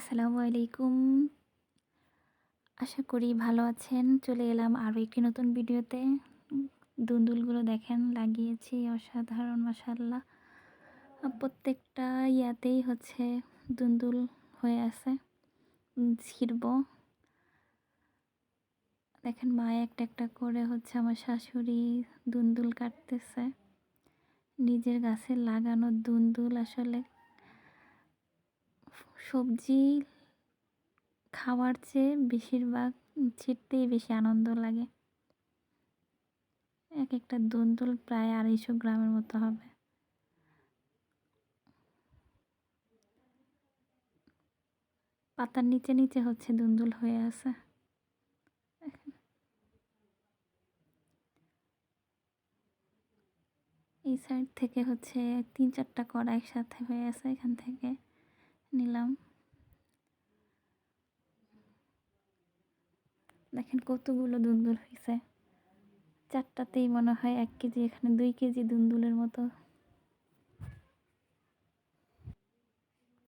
আসসালামু আলাইকুম। আশা করি ভালো আছেন। চলে এলাম আরও একটি নতুন ভিডিওতে। উম দুন্দুলগুলো দেখেন লাগিয়েছি অসাধারণ মাশাআল্লাহ। প্রত্যেকটা ইয়াতেই হচ্ছে দুন্দুল হয়ে আছে। ছিঁড়বো। দেখেন মা একটা, একটা করে হচ্ছে আমার শাশুড়ি দুন্দুল কাটতেছে। নিজের গাছের লাগানো দুন্দুল আসলে সবজি খাওয়ার চেয়ে বেশিরভাগ ছিঁড়তেই বেশি আনন্দ লাগে। একেকটা দুন্দুল প্রায় ২৫০ গ্রামের মতো হবে। পাতার নিচে, নিচে হচ্ছে দুন্দুল হয়ে আছে। দেখেন এই সাইড থেকে হচ্ছে ৩-৪ টা করা একসাথে হয়ে আছে। এখান থেকে নিলাম। দেখেন কতগুলো দুন্দুল হইছে। ৪ টাতেই মনে হয় ১ কেজি, এখানে ২ কেজি দুন্দুলের মতো